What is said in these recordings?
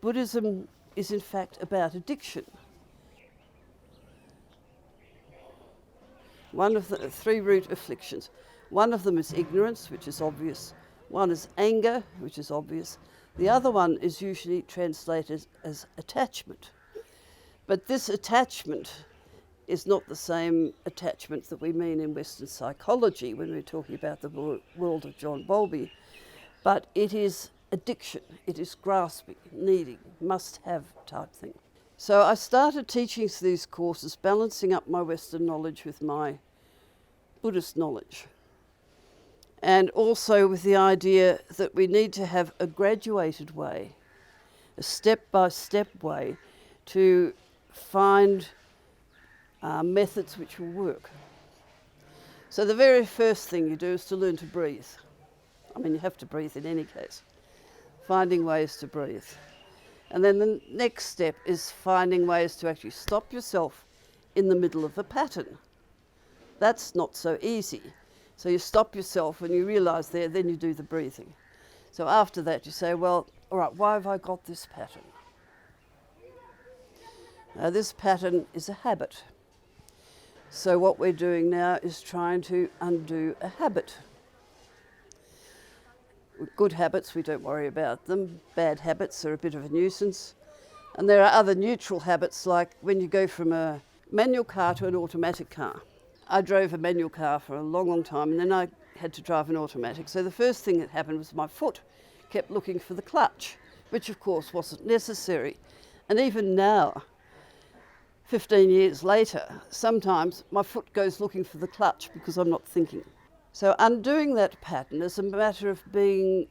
Buddhism is in fact about addiction. One of the three root afflictions. One of them is ignorance, which is obvious. One is anger, which is obvious. The other one is usually translated as attachment. But this attachment is not the same attachment that we mean in Western psychology when we're talking about the world of John Bowlby, but it is addiction. It is grasping, needing, must-have type thing. So I started teaching these courses, balancing up my Western knowledge with my Buddhist knowledge, and also with the idea that we need to have a graduated way, a step-by-step way to find methods which will work. So the very first thing you do is to learn to breathe. I mean, you have to breathe in any case. Finding ways to breathe. And then the next step is finding ways to actually stop yourself in the middle of a pattern. That's not so easy. So you stop yourself when you realise there, then you do the breathing. So after that you say, well, all right, why have I got this pattern? Now this pattern is a habit. So what we're doing now is trying to undo a habit. Good habits, we don't worry about them. Bad habits are a bit of a nuisance. And there are other neutral habits, like when you go from a manual car to an automatic car. I drove a manual car for a long, long time, and then I had to drive an automatic. So the first thing that happened was my foot kept looking for the clutch, which of course wasn't necessary. And even now, 15 years later, sometimes my foot goes looking for the clutch because I'm not thinking. So undoing that pattern is a matter of being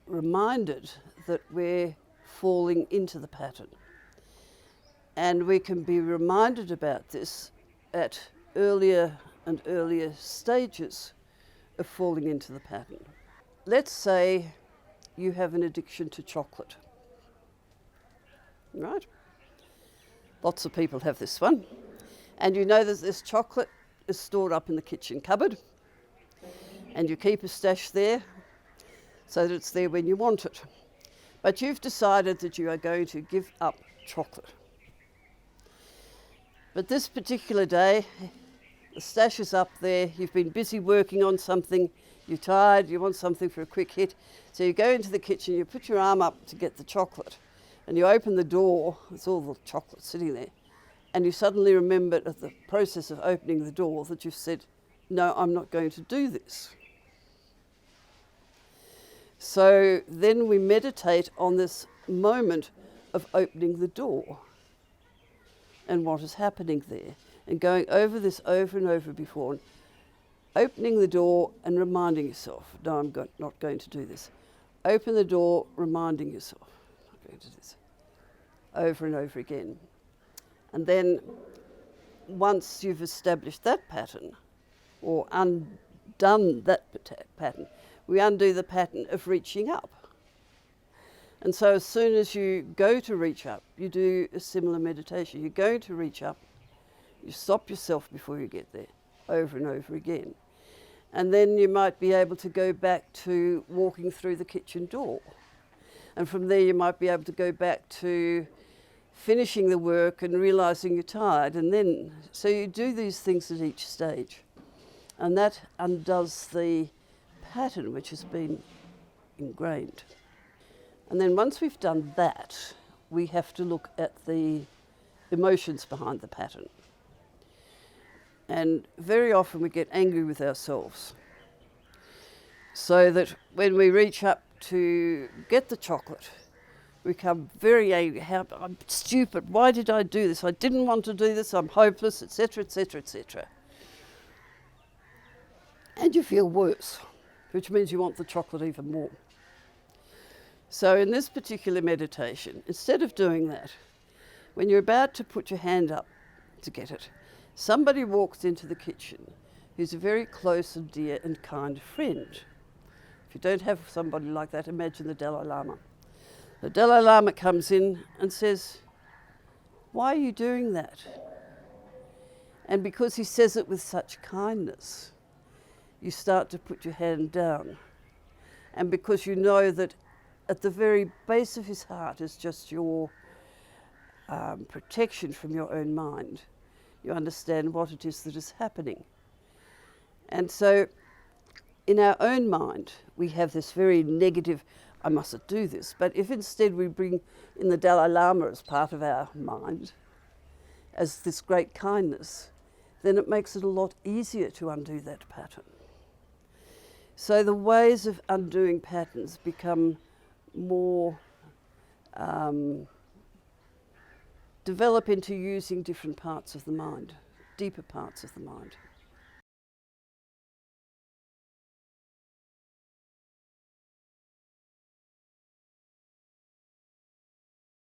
reminded that we're falling into the pattern. And we can be reminded about this at earlier and earlier stages of falling into the pattern. Let's say you have an addiction to chocolate, right? Lots of people have this one. And you know that this chocolate is stored up in the kitchen cupboard, and you keep a stash there so that it's there when you want it. But you've decided that you are going to give up chocolate. But this particular day, the stash is up there, you've been busy working on something, you're tired, you want something for a quick hit, so you go into the kitchen, you put your arm up to get the chocolate, and you open the door, there's all the chocolate sitting there, and you suddenly remember at the process of opening the door that you've said, no, I'm not going to do this. So then we meditate on this moment of opening the door and what is happening there, and going over this over and over before, and opening the door and reminding yourself, no, I'm not going to do this. Open the door, reminding yourself, I'm not going to do this, over and over again. And then once you've established that pattern, or undone that pattern, we undo the pattern of reaching up. And so as soon as you go to reach up, you do a similar meditation. You're going to reach up, you stop yourself before you get there, over and over again. And then you might be able to go back to walking through the kitchen door. And from there you might be able to go back to finishing the work and realising you're tired. And then, so you do these things at each stage. And that undoes the pattern which has been ingrained. And then once we've done that, we have to look at the emotions behind the pattern. And very often we get angry with ourselves. So that when we reach up to get the chocolate, we become very angry. I'm stupid. Why did I do this? I didn't want to do this. I'm hopeless, etc., etc., etc. And you feel worse, which means you want the chocolate even more. So in this particular meditation, instead of doing that, when you're about to put your hand up to get it, somebody walks into the kitchen who's a very close and dear and kind friend. If you don't have somebody like that, imagine the Dalai Lama. The Dalai Lama comes in and says, why are you doing that? And because he says it with such kindness, you start to put your hand down. And because you know that at the very base of his heart is just your protection from your own mind. You understand what it is that is happening. And so in our own mind, we have this very negative, I mustn't do this. But if instead we bring in the Dalai Lama as part of our mind, as this great kindness, then it makes it a lot easier to undo that pattern. So the ways of undoing patterns become more, develop into using different parts of the mind, deeper parts of the mind.